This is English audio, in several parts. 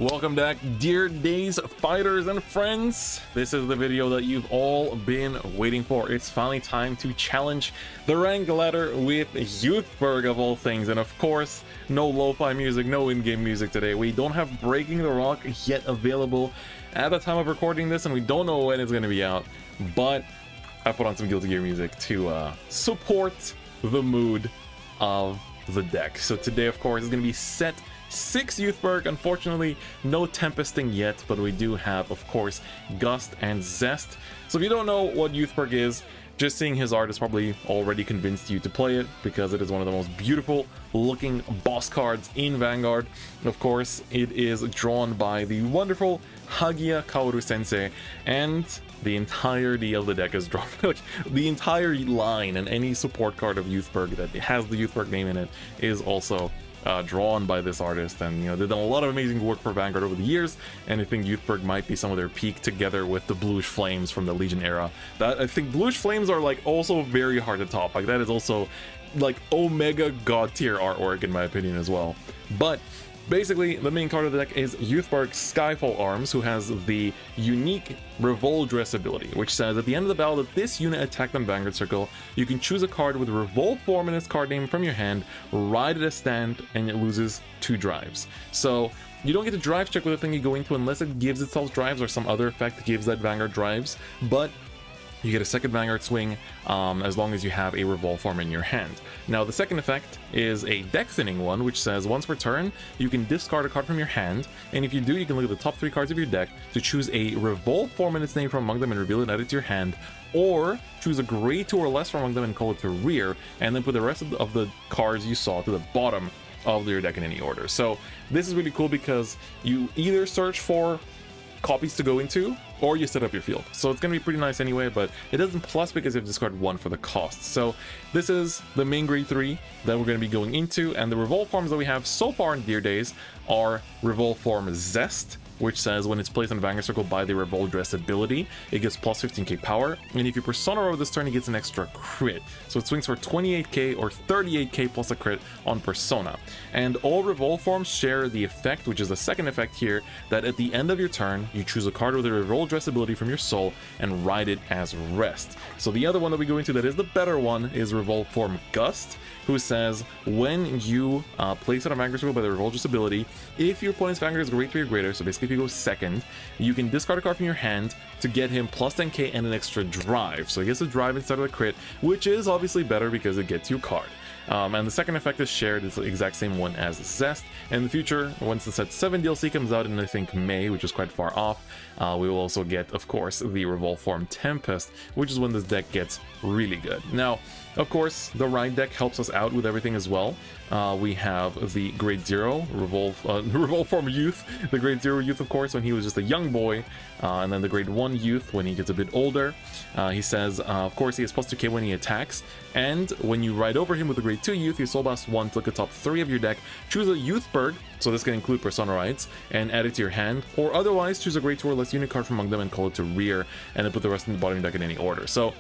Welcome back, dear days fighters and friends. This is the video that you've all been waiting for. It's finally time to challenge the rank ladder with Youthberk of all things, and of course no lo-fi music, no in-game music today. We don't have Breaking the Rock yet available at the time of recording this, and we don't know when it's going to be out, but I put on some Guilty Gear music to support the mood of the deck. So today, of course, is going to be set 6 Youthberk. Unfortunately, no Tempesting yet, but we do have, of course, Gust and Zest. So if you don't know what Youthberk is, just seeing his art has probably already convinced you to play it, because it is one of the most beautiful looking boss cards in Vanguard. Of course, it is drawn by the wonderful Hagiya Kaoru Sensei, and the entirety of the deck is drawn. Like, the entire line and any support card of Youthberk that has the Youthberk name in it is also drawn by this artist. And they've done a lot of amazing work for Vanguard over the years, and I think Youthberk might be some of their peak, together with the Bluish Flames from the Legion era. That, I think Bluish Flames are like also very hard to top. Like, that is also like Omega god tier artwork in my opinion as well. But basically, the main card of the deck is Youthberk's Skyfall Arms, who has the unique Revolt Dress ability, which says at the end of the battle that this unit attacked on Vanguard Circle, you can choose a card with Revolt form in its card name from your hand, ride it as stand, and it loses 2 drives. So you don't get to drive check with the thing you go into unless it gives itself drives or some other effect gives that Vanguard drives, but you get a second Vanguard swing as long as you have a Revolt form in your hand. Now, the second effect is a deck thinning one, which says once per turn, you can discard a card from your hand, and if you do, you can look at the top 3 cards of your deck to choose a Revolt form in its name from among them and reveal it and add it to your hand, or choose a grade 2 or less from among them and call it to rear, and then put the rest of the cards you saw to the bottom of your deck in any order. So this is really cool because you either search for copies to go into, or you set up your field. So it's going to be pretty nice anyway, but it doesn't plus because you have to discard 1 for the cost. So this is the main grade 3 that we're going to be going into, and the Revolt forms that we have so far in Dear Days are Revolt form Zest, which says when it's placed on Vanguard Circle by the Revolt Dress ability, it gets plus 15k power, and if you persona over this turn, it gets an extra crit. So it swings for 28k or 38k plus a crit on persona. And all Revolt forms share the effect, which is the second effect here, that at the end of your turn, you choose a card with a Revolt Dress ability from your soul and ride it as rest. So the other one that we go into that is the better one is Revolt form Gust, who says when you place it on Vanguard Circle by the Revolt Dress ability, if your opponent's Vanguard is grade 3 or greater, so basically if you go second, you can discard a card from your hand to get him plus 10k and an extra drive. So he gets a drive instead of a crit, which is obviously better because it gets you a card. And the second effect is shared, it's the exact same one as Zest. In the future, once the set 7 DLC comes out in I think May, which is quite far off, we will also get, of course, the Revolt form Tempest, which is when this deck gets really good. Now, of course, the Ride deck helps us out with everything as well. We have the Grade 0 Revolt form Youth, the Grade 0 Youth, of course, when he was just a young boy, and then the Grade 1 Youth when he gets a bit older. He says, of course, he has plus 2k when he attacks, and when you ride over him with the Grade 2 Youth, you soul blast 1 to look at top 3 of your deck, choose a Youthberg, so this can include Persona Rides, and add it to your hand, or otherwise choose a Grade 2 or less unit card from among them and call it to rear, and then put the rest in the bottom of your deck in any order. So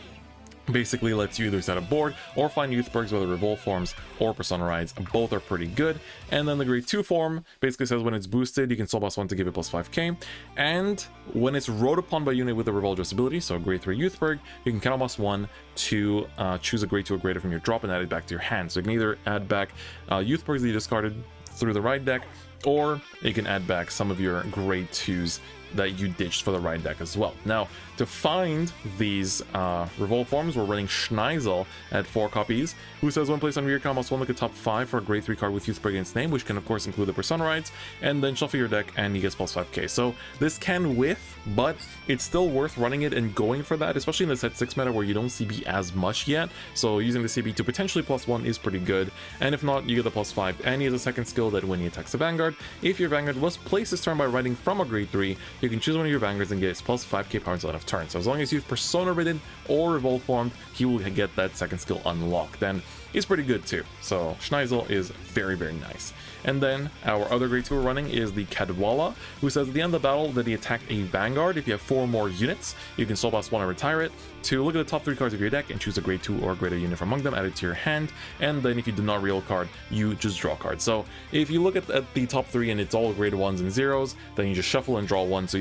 basically lets you either set a board or find Youthbergs, whether Revolt forms or Persona Rides. Both are pretty good. And then the grade 2 form basically says when it's boosted, you can soul blast 1 to give it plus 5k, and when it's rode upon by a unit with a Revolt Dress ability, so grade 3 Youthberg, you can counter blast 1 to choose a grade 2 or greater from your drop and add it back to your hand. So you can either add back Youthbergs that you discarded through the Ride deck, or you can add back some of your grade 2s that you ditched for the Ride deck as well. Now, to find these Revolt forms, we're running Schneisel at 4 copies, who says when placed on rear, count must 1 look at top 5 for a grade 3 card with Youthberg in its name, which can of course include the Persona Rides, and then shuffle your deck and he gets plus 5k. So this can whiff, but it's still worth running it and going for that, especially in the set 6 meta where you don't CB as much yet. So using the CB to potentially plus 1 is pretty good, and if not, you get the plus 5, and he has a second skill that when he attacks the Vanguard, if your Vanguard was placed this turn by riding from a grade 3, you can choose one of your Vanguards and get its plus 5k power until end of turn. So as long as you've Persona ridden or Revolt formed, he will get that second skill unlocked. Then is pretty good too. So Schneisel is very, very nice. And then our other grade 2 we're running is the Cadwalla, who says at the end of the battle that he attacked a Vanguard. If you have 4 more units, you can soul blast 1 and retire it. To look at the top 3 cards of your deck and choose a grade 2 or greater unit from among them, add it to your hand, and then if you do not reveal a card, you just draw a card. So if you look at the top 3 and it's all grade 1s and 0s, then you just shuffle and draw 1. So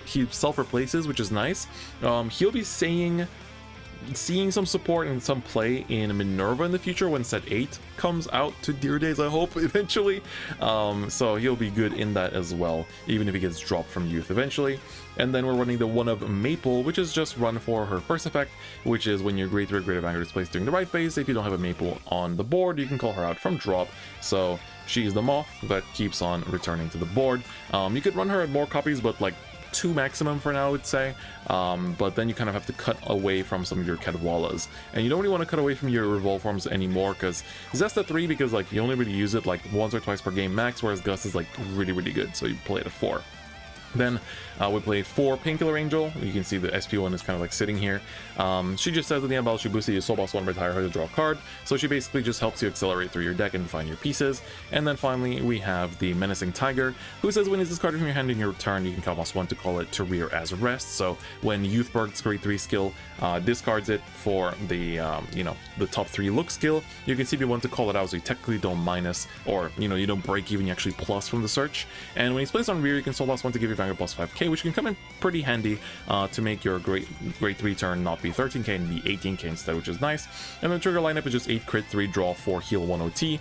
he self-replaces, which is nice. He'll be seeing some support and some play in Minerva in the future when set 8 comes out to Dear Days, I hope, eventually. So he'll be good in that as well, even if he gets dropped from Youth eventually. And then we're running the one of Maple, which is just run for her first effect, which is when your grade 3 or greater Vanguard is placed during the right phase. If you don't have a Maple on the board, you can call her out from drop. So she's the moth that keeps on returning to the board. You could run her at more copies, but like 2 maximum for now, I would say. But then you kind of have to cut away from some of your Cadwallas, and you don't really want to cut away from your Revolve forms anymore, because Zesta 3, because like you only really use it like once or twice per game max, whereas Gust is like really, really good, so you play it at 4. Then we played 4 Painkiller Angel. You can see the SP1 is kind of like sitting here. She just says at the end of battle, she boosts you soul boss 1, retire her to draw a card. So she basically just helps you accelerate through your deck and find your pieces. And then finally we have the Menacing Tiger, who says when it's discarded from your hand in your turn, you can call boss 1 to call it to rear as rest. So when Youthberg's grade 3 skill discards it for the the top 3 look skill, you can CP1 to call it out, so you technically don't minus, or you don't break even, you actually plus from the search. And when he's placed on rear, you can soul boss 1 to give you Vanguard plus 5k, which can come in pretty handy to make your grade 3 turn not be 13k and be 18k instead, which is nice. And the trigger lineup is just 8 crit, 3 draw, 4 heal, 1 OT.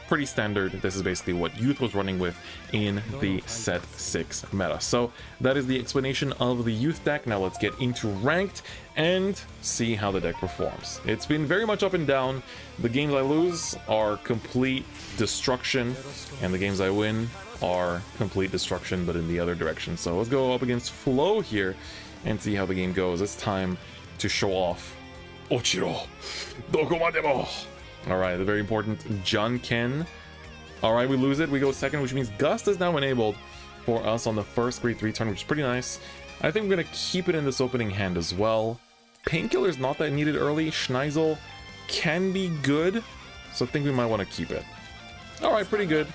Pretty standard. This is basically what Youth was running with in the set 6 meta. So that is the explanation of the Youth deck. Now let's get into ranked and see how the deck performs. It's been very much up and down. The games I lose are complete destruction, and the games I win are complete destruction, but in the other direction. So let's go up against Flo here and see how the game goes. It's time to show off Ochiro Dokomademo. Alright, the very important Junken. Alright, we lose it. We go second, which means Gust is now enabled for us on the first grade 3 turn, which is pretty nice. I think we're going to keep it in this opening hand as well. Painkiller is not that needed early. Schneisel can be good, so I think we might want to keep it. Alright, pretty good.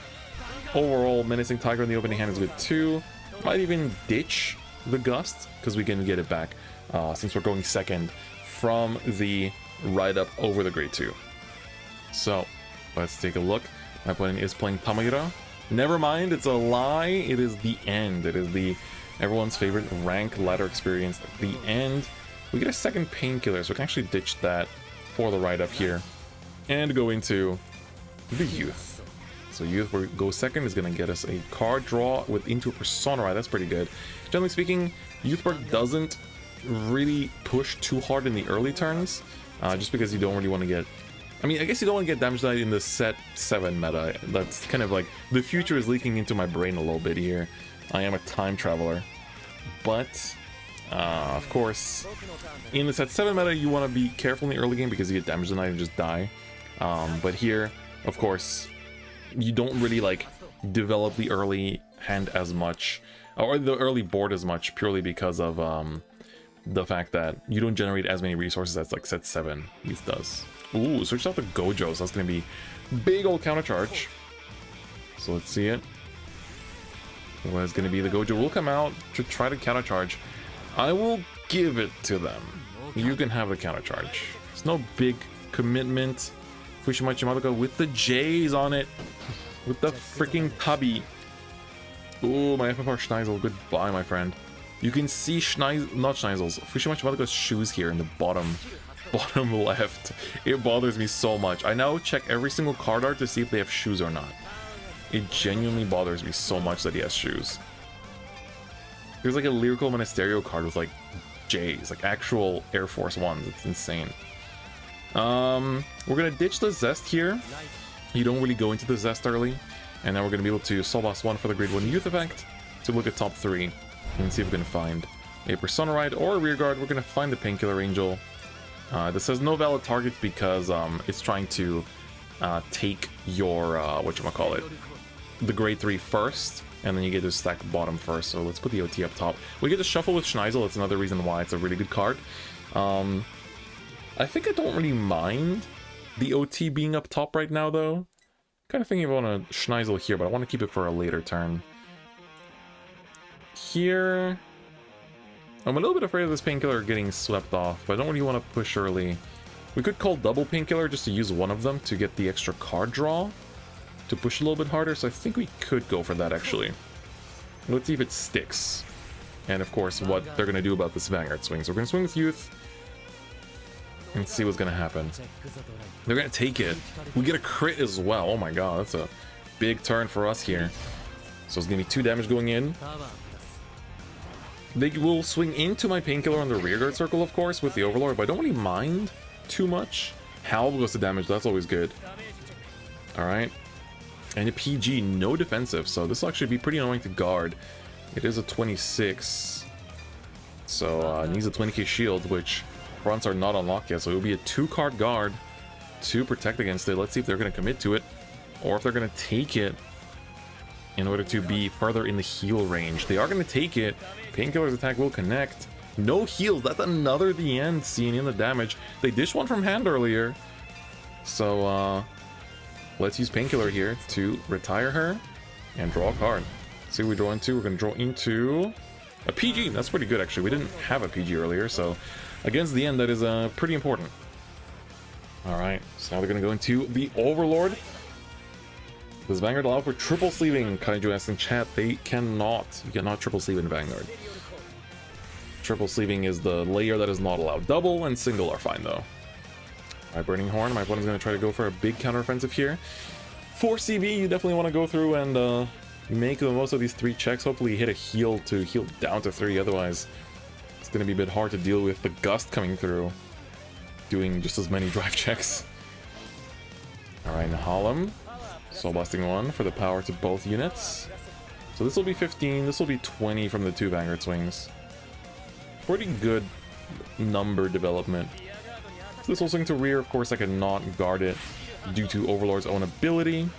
Overall, Menacing Tiger in the opening hand is good too. Might even ditch the Gust, because we can get it back since we're going second from the write-up over the grade 2. So, let's take a look. My opponent is playing Tamayra. Never mind, it's a lie. It is the end. It is the everyone's favorite rank ladder experience at the end. We get a second Painkiller, so we can actually ditch that for the write-up here and go into the Youth. So Youth, where we go second, is going to get us a card draw with into a Persona. Right, that's pretty good. Generally speaking, Youthberk doesn't really push too hard in the early turns, just because you don't really want to get... I mean, I guess you don't want to get damage denied in the set 7 meta. That's kind of like... The future is leaking into my brain a little bit here. I am a time traveler. But, of course, in the set 7 meta, you want to be careful in the early game because you get damage denied and just die. But here, of course, you don't really, like, develop the early hand as much, or the early board as much, purely because of the fact that you don't generate as many resources as, like, set 7 Youth does. Ooh, search out the Gojo, so that's going to be big old counter charge. So let's see it. What is going to be the Gojo will come out to try to counter charge. I will give it to them. You can have the counter charge. It's no big commitment. Fushima Chimadoka with the J's on it. With the freaking Tabi. Ooh, my FFR Schneisel. Goodbye, my friend. You can see not Schneisels, Fushima Chimadoka's shoes here in the bottom left. It bothers me so much. I now check every single card art to see if they have shoes or not. It genuinely bothers me so much that he has shoes. There's like a Lyrical Monasterio card with like J's, like actual Air Force Ones. It's insane. We're gonna ditch the Zest here. You don't really go into the Zest early. And then we're gonna be able to Soul Boss 1 for the grade 1 Youth effect to look at top 3 and see if we can find a Persona Ride or a Rearguard. We're gonna find the Painkiller Angel. This says no valid target because it's trying to take your whatchamacallit, the grade 3 first, and then you get to stack bottom first. So let's put the OT up top. We get to shuffle with Schneisel. That's another reason why it's a really good card. I think I don't really mind the OT being up top right now, though. Kind of thinking I want to Schneisel here, but I want to keep it for a later turn. Here... I'm a little bit afraid of this Painkiller getting swept off, but I don't really want to push early. We could call double Painkiller just to use one of them to get the extra card draw, to push a little bit harder, so I think we could go for that, actually. Let's see if it sticks. And, of course, what they're going to do about this Vanguard swing. So we're going to swing with Youth, and see what's going to happen. They're going to take it. We get a crit as well. Oh my god, that's a big turn for us here. So it's going to be 2 damage going in. They will swing into my Painkiller on the rearguard circle, of course, with the Overlord, but I don't really mind too much. Howl goes to damage, that's always good. Alright. And a PG, no defensive, so this will actually be pretty annoying to guard. It is a 26. So it needs a 20k shield, which fronts are not unlocked yet, so it will be a 2-card guard to protect against it. Let's see if they're going to commit to it, or if they're going to take it in order to be further in the heal range. They are going to take it. Painkiller's attack will connect. No heals. That's another the end, seeing in the damage. They dished one from hand earlier. So, let's use Painkiller here to retire her and draw a card. See what we draw into. We're going to draw into a PG. That's pretty good, actually. We didn't have a PG earlier, so against the end, that is pretty important. Alright, so now they're going to go into the Overlord. Does Vanguard allow for triple sleeving? Kaiju asked in chat. They cannot. You cannot triple sleeve in Vanguard. Triple sleeving is the layer that is not allowed. Double and single are fine, though. Alright, Burning Horn. My opponent's going to try to go for a big counteroffensive here. For CB, you definitely want to go through and make the most of these 3 checks. Hopefully hit a heal to heal down to 3. Otherwise, it's going to be a bit hard to deal with the Gust coming through, doing just as many drive checks. Alright, Nahalem. Soul Blasting 1 for the power to both units. So this will be 15, this will be 20 from the 2 Vanguard swings. Pretty good number development. So this will swing to rear, of course I cannot guard it due to Overlord's own ability.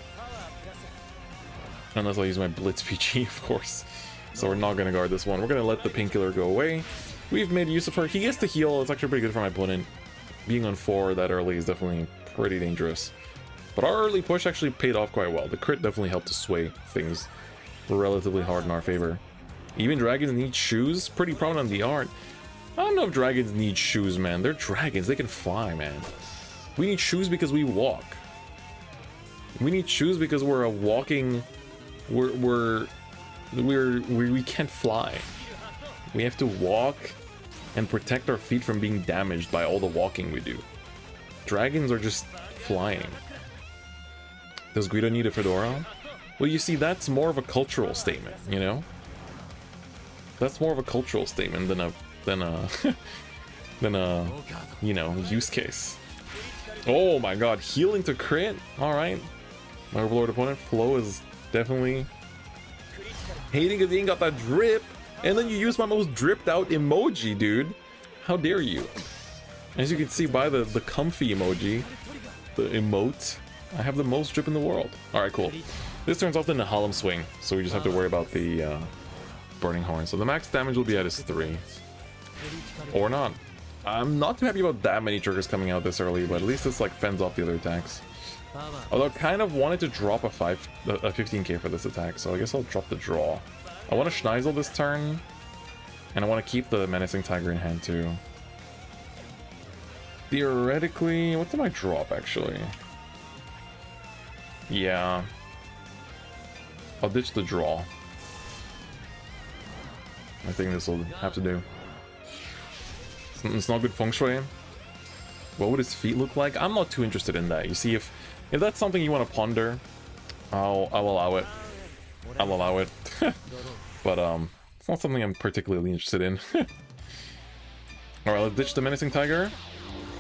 Unless I use my Blitz PG, of course. So we're not going to guard this one. We're going to let the Painkiller go away. We've made use of her. He gets to heal, it's actually pretty good for my opponent. Being on 4 that early is definitely pretty dangerous. But our early push actually paid off quite well. The crit definitely helped to sway things relatively hard in our favor. Even dragons need shoes. Pretty prominent on the art. I don't know if dragons need shoes, man. They're dragons. They can fly, man. We need shoes because we walk. We need shoes because we're a walking... We can't fly. We have to walk and protect our feet from being damaged by all the walking we do. Dragons are just flying. Does Guido need a fedora? Well, you see, that's more of a cultural statement, you know? That's more of a cultural statement than a you know, use case. Oh my god, healing to crit? Alright. My Overlord opponent, Flo, is definitely hating because he ain't got that drip. And then you use my most dripped out emoji, dude. How dare you? As you can see by the comfy emoji, the emote, I have the most drip in the world. Alright, cool. This turns off the Nahalem swing, so we just have to worry about the Burning Horn. So the max damage will be at his 3. Or not. I'm not too happy about that many triggers coming out this early, but at least this like fends off the other attacks. Although I kind of wanted to drop a 15k for this attack, so I guess I'll drop the draw. I want to Schneisel this turn, and I want to keep the Menacing Tiger in hand too. Theoretically, what did I drop actually? Yeah. I'll ditch the draw. I think this will have to do. It's not good feng shui. What would his feet look like? I'm not too interested in that. You see, if that's something you want to ponder, I'll allow it. I'll allow it. But it's not something I'm particularly interested in. Alright, let's ditch the Menacing Tiger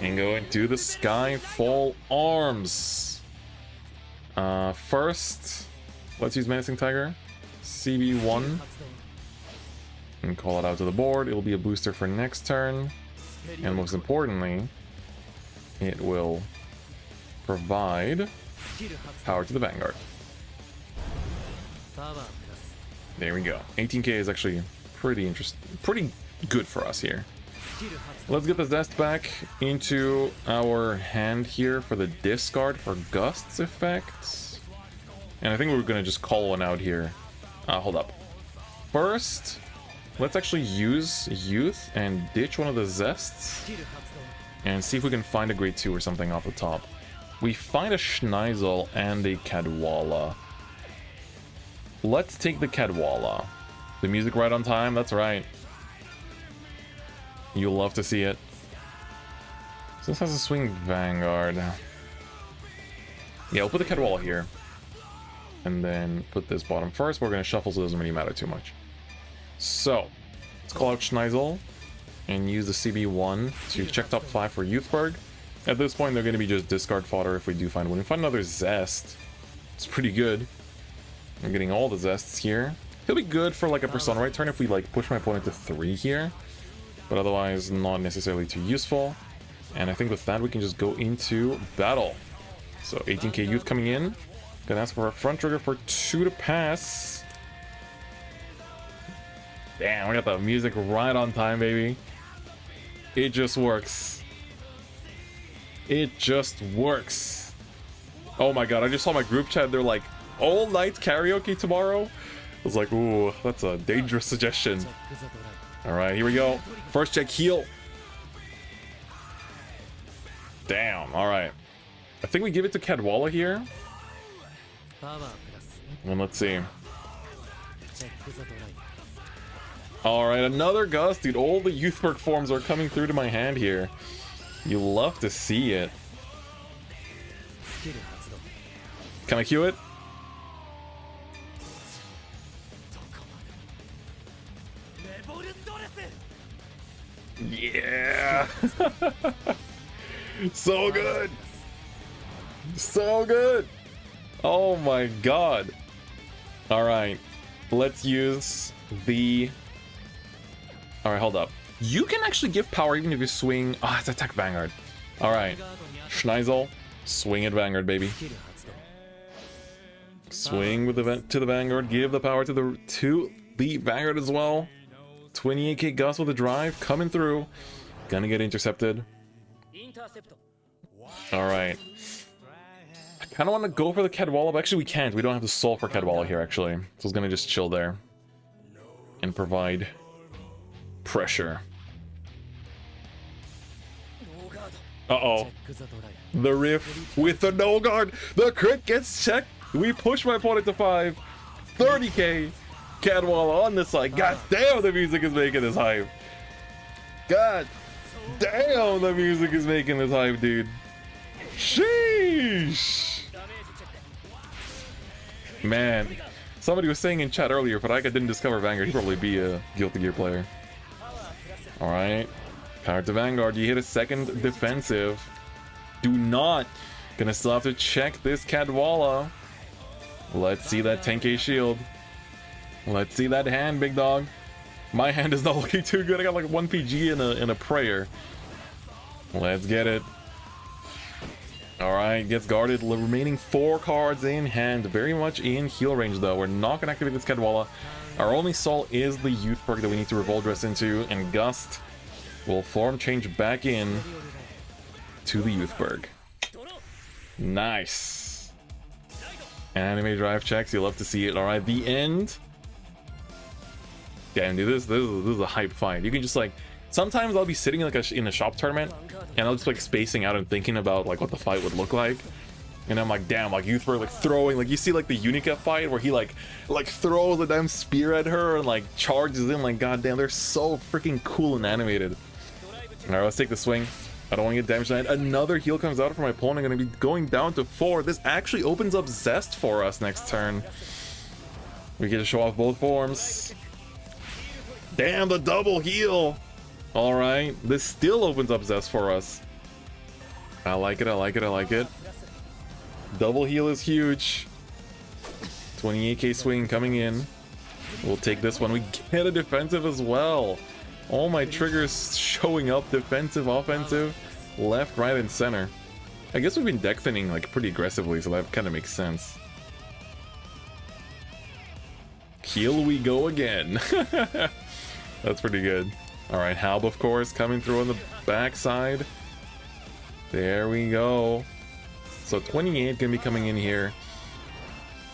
and go into the Skyfall Arms. First, let's use Menacing Tiger. CB1. And call it out to the board. It will be a booster for next turn. And most importantly, it will provide power to the Vanguard. There we go. 18k is actually pretty good for us here. Let's get the Zest back into our hand here for the discard for Gust's effects. And I think we're gonna just call one out here. Hold up. First, let's actually use Youth and ditch one of the Zests. And see if we can find a grade 2 or something off the top. We find a Schneisel and a Cadwalla. Let's take the Cadwalla. The music right on time, that's right. You'll love to see it. So this has a swing Vanguard. Yeah, we'll put the Cadwalla here. And then put this bottom first. We're going to shuffle so it doesn't really matter too much. So, let's call out Schneisel. And use the CB1 to check top 5 for Youthberg. At this point, they're going to be just discard fodder if we do find one. We find another Zest. It's pretty good. I'm getting all the Zests here. He'll be good for like a Persona right turn if we like push my opponent to 3 here. But otherwise, not necessarily too useful. And I think with that, we can just go into battle. So 18k Youth coming in. Gonna ask for a front trigger for 2 to pass. Damn, we got the music right on time, baby. It just works. It just works. Oh my god, I just saw my group chat. They're like, all night karaoke tomorrow? I was like, ooh, that's a dangerous suggestion. Alright, here we go. First check, heal. Damn, alright. I think we give it to Cadwalla here. And let's see. Alright, another Gust, dude. All the Youthberk forms are coming through to my hand here. You love to see it. Can I cue it? Yeah! So good! So good! Oh my god. Alright, let's use the... Alright, hold up. You can actually give power even if you swing... Oh, it's attack Vanguard. Alright. Schneisel, swing at Vanguard, baby. Swing with the to the Vanguard, give the power to the Vanguard as well. 28k Gust with a drive, coming through. Gonna get intercepted. Alright. I kinda wanna go for the Cadwalla, but actually we can't. We don't have to solve for Cadwalla here, actually. So it's gonna just chill there. And provide pressure. Uh-oh. The riff with the no guard. The crit gets checked. We push my opponent to 5. 30k. Cadwalla on this side. God damn, the music is making this hype. God damn, the music is making this hype, dude. Sheesh. Man, somebody was saying in chat earlier, but I didn't discover Vanguard. He'd probably be a Guilty Gear player. Alright. Power to Vanguard. You hit a second defensive. Do not. Gonna still have to check this Cadwalla. Let's see that 10k shield. Let's see that hand, big dog. My hand is not looking too good. I got like 1 PG and a prayer. Let's get it. Alright, gets guarded. The remaining 4 cards in hand. Very much in heal range though. We're not gonna activate this Cadwalla. Our only soul is the Youthberk that we need to Revolt Dress into, and Gust will form change back in to the Youthberg. Nice. Anime drive checks, you'll love to see it. Alright, the end. Damn, dude, this is a hype fight. You can just like, sometimes I'll be sitting like in a shop tournament, and I'll just like spacing out and thinking about like what the fight would look like. And I'm like, damn, like Youthberk like throwing, like you see like the Unica fight where he like throws a damn spear at her and like charges in, like goddamn, they're so freaking cool and animated. Alright, let's take the swing. I don't want to get damaged tonight. Another heal comes out for my opponent. I'm going to be going down to 4. This actually opens up Zest for us next turn. We get to show off both forms. Damn, the double heal. Alright, this still opens up Zest for us. I like it, I like it, I like it. Double heal is huge. 28k swing coming in. We'll take this one. We get a defensive as well. All my triggers showing up, defensive, offensive, left, right, and center. I guess we've been deck thinning like pretty aggressively, so that kind of makes sense. Heal we go again. That's pretty good. All right, Halb, of course, coming through on the backside. There we go. So 28 gonna be coming in here.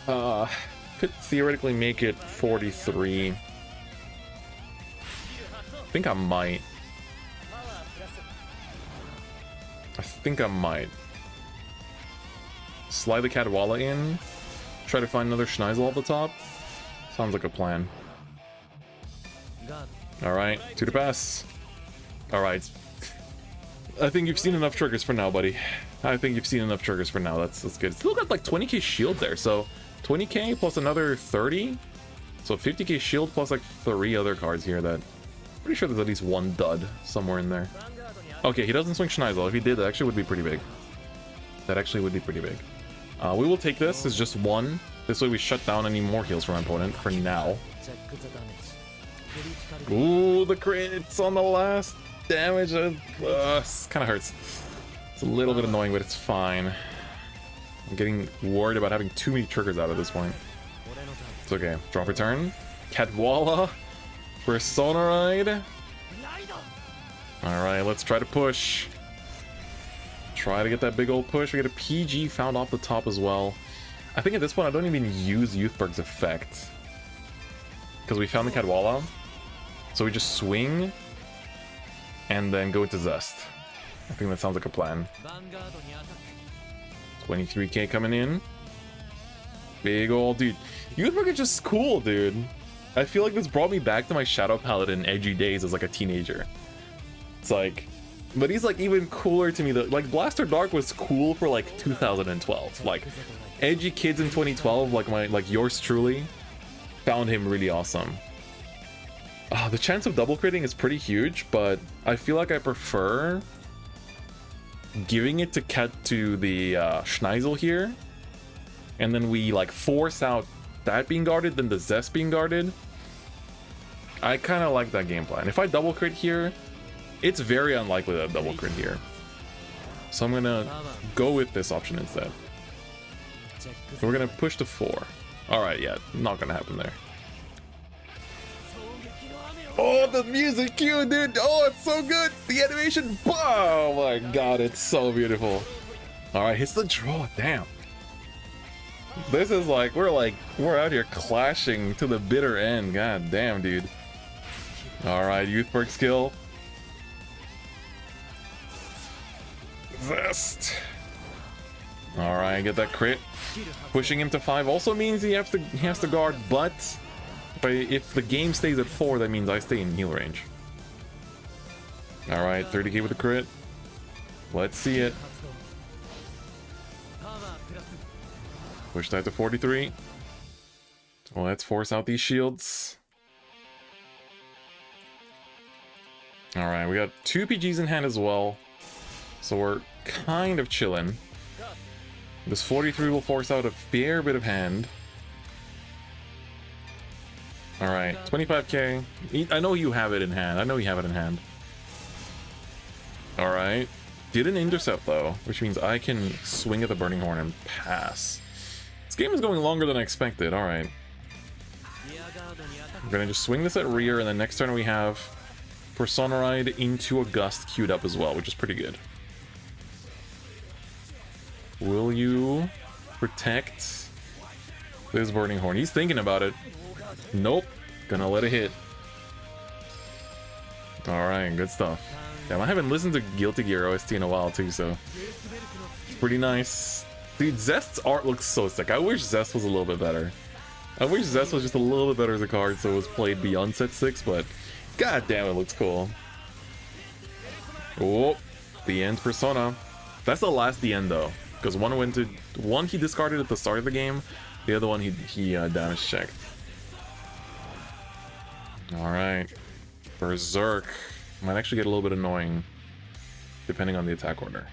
Could theoretically make it 43. I think I might. Slide the Cadwalla in. Try to find another Schneisel off the top. Sounds like a plan. Alright, to the pass. Alright. I think you've seen enough triggers for now, buddy. I think you've seen enough triggers for now. That's good. Still got like 20k shield there, so 20k plus another 30. So 50k shield plus like 3 other cards here that... Pretty sure there's at least one dud somewhere in there. Okay, he doesn't swing Schneisel. If he did, that actually would be pretty big. That actually would be pretty big. We will take this as just one. This way we shut down any more heals from our opponent for now. Ooh, the crits on the last damage. Kind of hurts. It's a little bit annoying, but it's fine. I'm getting worried about having too many triggers out at this point. It's okay. Draw for turn. Cadwalla. Persona Ride. Alright, let's try to push. Try to get that big old push. We get a PG found off the top as well. I think at this point I don't even use Youthberg's effect. Because we found the Cadwalla. So we just swing. And then go into Zest. I think that sounds like a plan. 23k coming in. Big old dude. Youthberg is just cool, dude. I feel like this brought me back to my Shadow Paladin edgy days as like a teenager. It's like, but he's like even cooler to me. Like Blaster Dark was cool for like 2012. Like edgy kids in 2012, like yours truly, found him really awesome. The chance of double critting is pretty huge, but I feel like I prefer giving it to the Schneisel here, and then we like force out that being guarded than the Zest being guarded. I kind of like that game plan. If I double crit here, it's very unlikely that I double crit here. So I'm gonna go with this option instead. So we're gonna push to 4. Alright, yeah, not gonna happen there. Oh, the music cue, dude! Oh, it's so good! The animation! Oh my god, it's so beautiful. Alright, hits the draw, damn. This is like, we're out here clashing to the bitter end. God damn, dude. Alright, Youthberk skill. Vest. Alright, get that crit. Pushing him to 5 also means he has to guard, but if the game stays at 4, that means I stay in heal range. Alright, 30k with the crit. Let's see it. Push that to 43. Let's force out these shields. Alright, we got 2 PGs in hand as well. So we're kind of chilling. This 43 will force out a fair bit of hand. Alright, 25k. I know you have it in hand. Alright. Didn't intercept though, which means I can swing at the Burning Horn and pass. This game is going longer than I expected. Alright. I'm gonna just swing this at rear, and then next turn we have Persona Ride into a Gust queued up as well, which is pretty good. Will you protect this Burning Horn? He's thinking about it. Nope. Gonna let it hit. Alright, good stuff. Damn, I haven't listened to Guilty Gear OST in a while too, so it's pretty nice. Dude, Zest's art looks so sick. I wish Zest was a little bit better. I wish Zest was just a little bit better as a card so it was played beyond set 6, but god damn, it looks cool. Oh, the end Persona. That's the last the end though, because one he discarded at the start of the game, the other one he damage checked. Alright. Berserk might actually get a little bit annoying depending on the attack order.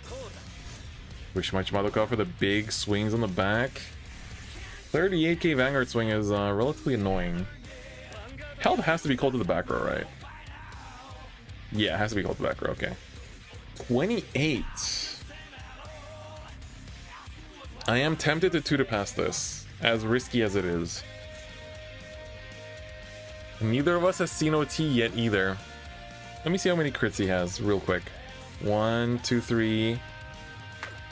Wish my Madoka for the big swings on the back. 38k Vanguard swing is relatively annoying. Help has to be called to the back row, right? Yeah, it has to be called to the back row, okay. 28. I am tempted to 2 to pass this, as risky as it is. Neither of us has seen OT yet either. Let me see how many crits he has real quick. 1, 2, 3.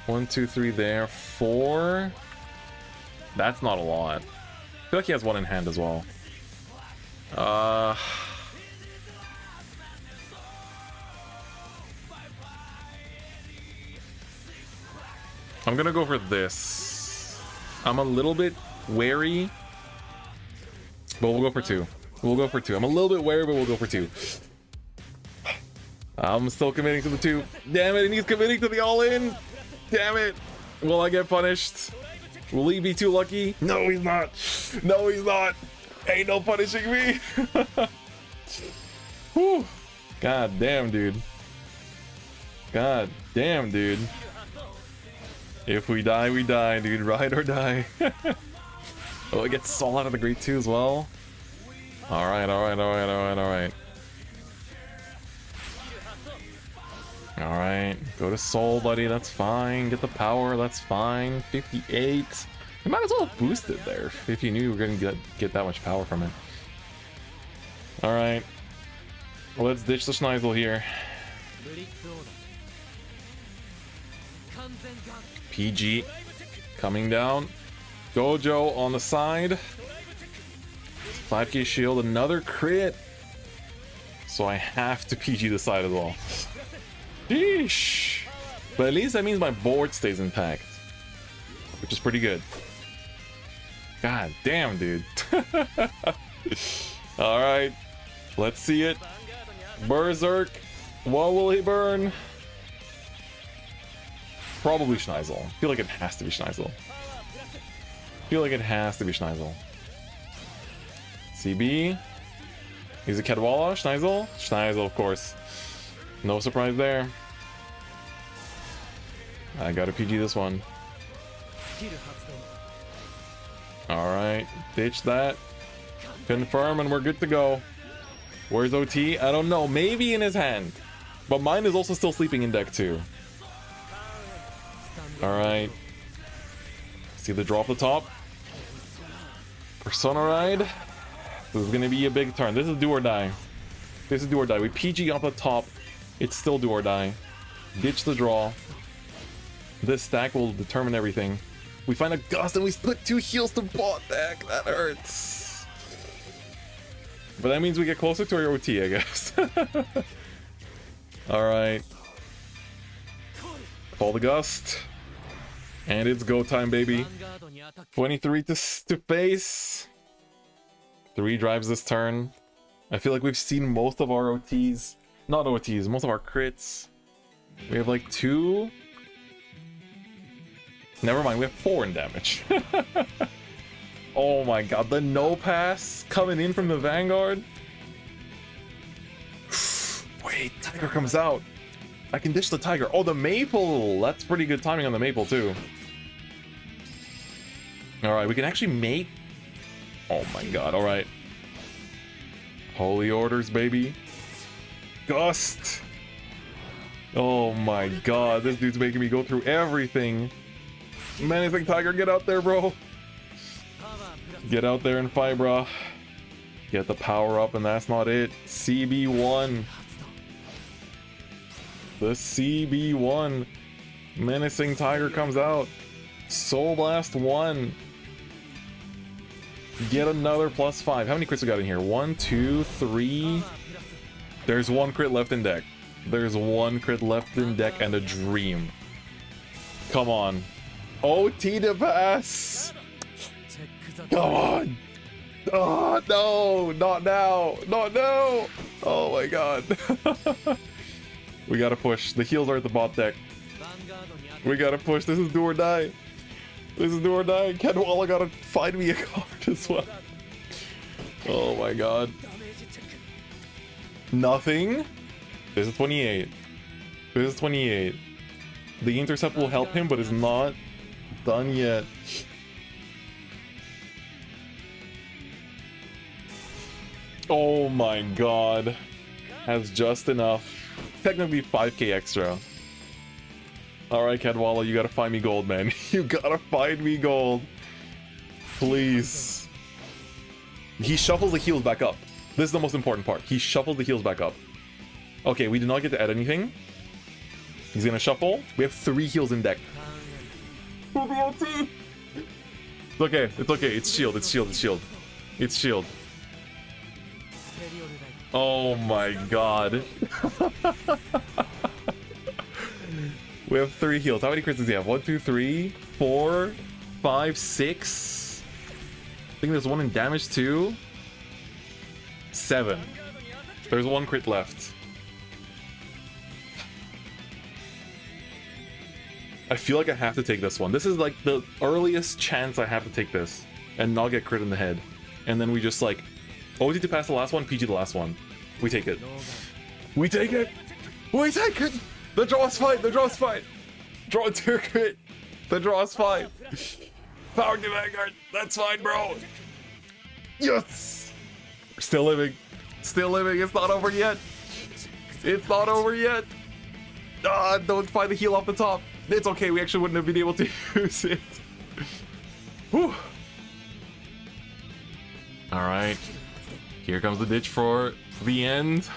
1, 2, 3 there. 4. That's not a lot. I feel like he has one in hand as well. I'm gonna go for this. I'm a little bit wary, but we'll go for 2. We'll go for 2. I'm a little bit wary, but we'll go for 2. I'm still committing to the 2. Damn it, and he's committing to the all-in. Damn it. Will I get punished? Will he be too lucky? No, he's not. No, he's not. Ain't no punishing me. Whew. God damn, dude. God damn, dude. If we die, we die, dude. Ride or die. Oh, it gets Soul out of the grade 2 as well. Alright, alright, alright, alright, alright. Alright, go to Soul, buddy. That's fine. Get the power. That's fine. 58. You might as well have boosted there if you knew you were going to get that much power from it. Alright. Well, let's ditch the Schneisel here. PG coming down. Gojo on the side. 5k shield, another crit. So I have to PG the side as well. Sheesh. But at least that means my board stays intact, which is pretty good. God damn, dude. Alright. Let's see it. Berserk. What will he burn? Probably Schneisel. I feel like it has to be Schneisel. I feel like it has to be Schneisel. CB. He's a Kedwalla. Schneisel. Schneisel, of course. No surprise there. I gotta PG this one. Alright. Ditch that. Confirm and we're good to go. Where's OT? I don't know. Maybe in his hand. But mine is also still sleeping in deck too. Alright. See the draw off the top. Persona Ride. This is gonna be a big turn. This is do or die. This is do or die. We PG off the top. It's still do or die. Ditch the draw. This stack will determine everything. We find a Gust and we split 2 heals to bot deck. That hurts. But that means we get closer to our OT, I guess. Alright. Call the Gust. And it's go time, baby. 23 to face. 3 drives this turn. I feel like we've seen most of our OTs. Not OTs, most of our crits. We have like 2. Never mind, we have 4 in damage. Oh my god, the no pass coming in from the Vanguard. Wait, Tiger comes out. I can ditch the Tiger. Oh, the Maple! That's pretty good timing on the Maple, too. Alright, we can actually make... Oh my god, alright. Holy orders, baby. Gust! Oh my god, this dude's making me go through everything. Menacing Tiger, get out there, bro. Get out there and fight, bro. Get the power up, and that's not it. CB1. The CB1. Menacing Tiger comes out. Soul Blast 1. Get another +5. How many crits we got in here? 1, 2, 3. There's 1 crit left in deck. There's 1 crit left in deck and a dream. Come on. OT to pass. Come on. Oh, no. Not now. Not now. Oh my god. We gotta push. The heals are at the bot deck. We gotta push. This is do or die. This is do or die. Kedwalla gotta find me a card as well. Oh my god. Nothing. This is 28. This is 28. The intercept will help him, but it's not done yet. Oh my god. Has just enough. Technically 5k extra. Alright, Kedwalla, you gotta find me gold, man. You gotta find me gold. Please. He shuffles the heals back up. This is the most important part. He shuffles the heals back up. Okay, we do not get to add anything. He's gonna shuffle. We have 3 heals in deck. It's okay, it's okay. It's shield, it's shield, it's shield. It's shield. Oh my god. We have 3 heals. How many crits does he have? 1, 2, 3, 4, 5, 6. I think there's 1 in damage too. 7. There's 1 crit left. I feel like I have to take this one. This is like the earliest chance I have to take this and not get crit in the head. And then we just like, OT to pass the last one, PG the last one. We take it. We take it! We take it! The draw's fight! The draw's fight! Draw 2 crit! The draw's fight! Power to Vanguard! That's fine, bro! Yes! We're still living. Still living. It's not over yet. It's not over yet. Ah, don't find the heal off the top. It's okay. We actually wouldn't have been able to use it. Whew. All right. Here comes the ditch for the end.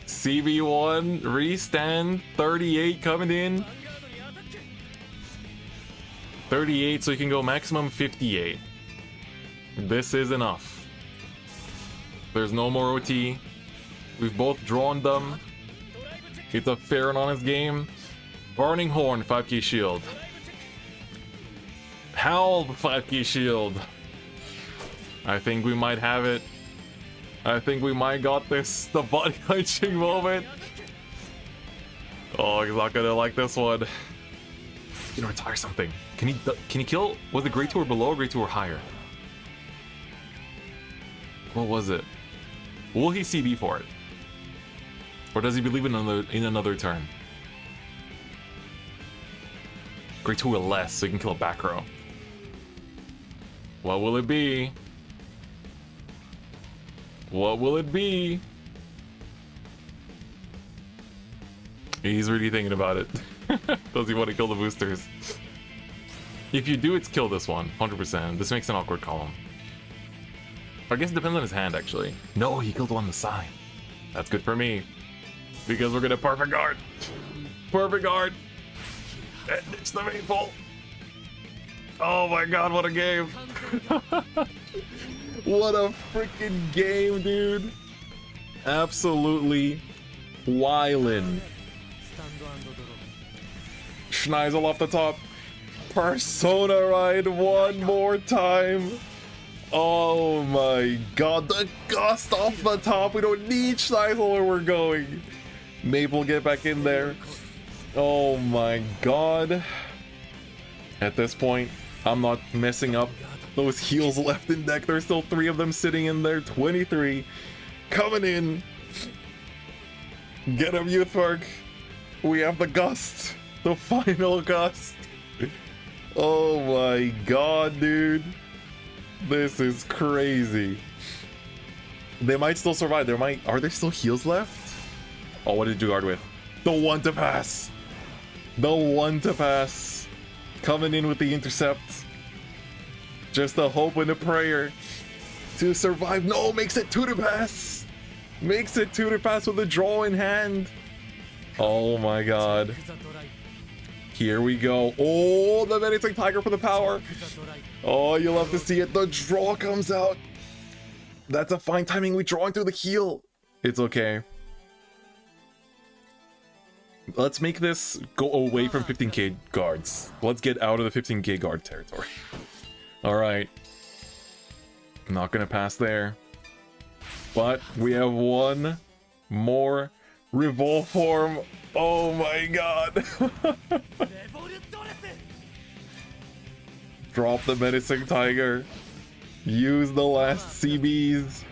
CB1 restand. 38 coming in. 38, so you can go maximum 58. This is enough. There's no more OT. We've both drawn them. It's a fair and honest game. Burning Horn, 5k shield. Howl, 5k shield. I think we might have it. I think we might got this. The body punching moment. Oh, he's not gonna like this one. He's gonna retire something. Can he kill? Was it grade 2 or below, or grade 2 or higher? What was it? Will he CB for it? Or does he believe in another turn? Grade 2 or less, so he can kill a back row. What will it be? What will it be? He's really thinking about it. Does he want to kill the boosters? If you do, it's kill this one, 100%. This makes an awkward column. I guess it depends on his hand, actually. No, he killed one on the side. That's good for me. Because we're gonna perfect guard. Perfect guard. And it's the maple. Oh my god, what a game. What a freaking game, dude. Absolutely wildin'. Schneisel off the top. Persona ride one more time. Oh my god, the gust off the top. We don't need Schneisel where we're going. Maple, get back in there. Oh my god. At this point, I'm not messing up those heals left in deck. There's still 3 of them sitting in there. 23 coming in. Get him, Youthberk. We have the gust. The final gust. Oh my god, dude. This is crazy. They might still survive. Are there still heals left? Oh, what did you guard with? The one to pass. The one to pass. Coming in with the intercept. Just a hope and a prayer to survive. No, makes it 2 to pass. Makes it 2 to pass with a draw in hand. Oh my god. Here we go. Oh, the menacing tiger for the power. Oh, you'll love to see it. The draw comes out. That's a fine timing. We draw into the heal. It's okay. Let's make this go away from 15k guards. Let's get out of the 15k guard territory. Alright. Not gonna pass there. But we have one more revolve form. Oh my god. Drop the menacing tiger. Use the last CBs.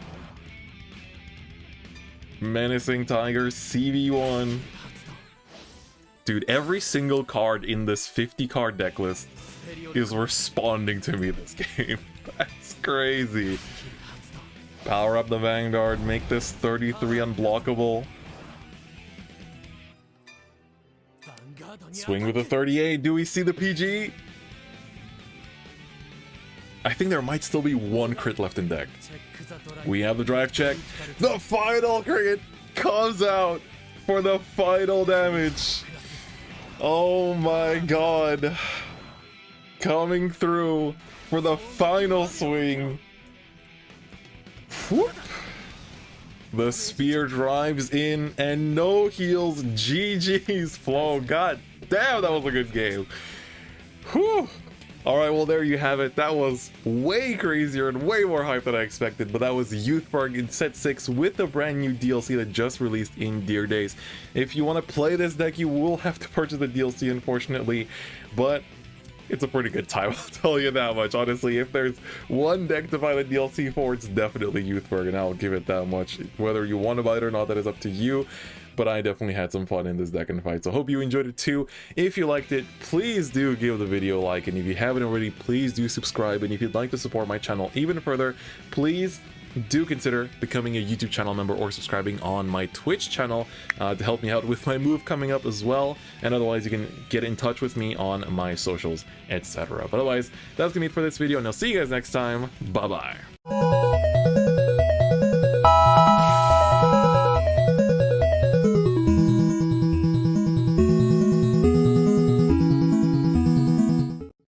Menacing tiger CB1. Dude, every single card in this 50 card deck list is responding to me this game. That's crazy. Power up the Vanguard, make this 33 unblockable. Swing with a 38. Do we see the PG? I think there might still be 1 crit left in deck. We have the drive check. The final crit! comes out for the final damage. Oh my god. Coming through for the final swing. Whoop. The spear drives in and no heals. GG's Flow. God damn, that was a good game. Whew. Alright, well there you have it. That was way crazier and way more hype than I expected, but that was Youthberk in set 6 with the brand new DLC that just released in Dear Days. If you want to play this deck, you will have to purchase the DLC, unfortunately, but it's a pretty good time, I'll tell you that much. Honestly, if there's one deck to buy the DLC for, it's definitely Youthberk, and I'll give it that much. Whether you want to buy it or not, that is up to you. But I definitely had some fun in this deck and fight, so hope you enjoyed it too. If you liked it, please do give the video a like, and if you haven't already, please do subscribe. And if you'd like to support my channel even further, please do consider becoming a YouTube channel member or subscribing on my Twitch channel to help me out with my move coming up as well. And otherwise, you can get in touch with me on my socials, etc. But otherwise, that's gonna be it for this video, and I'll see you guys next time. Bye bye.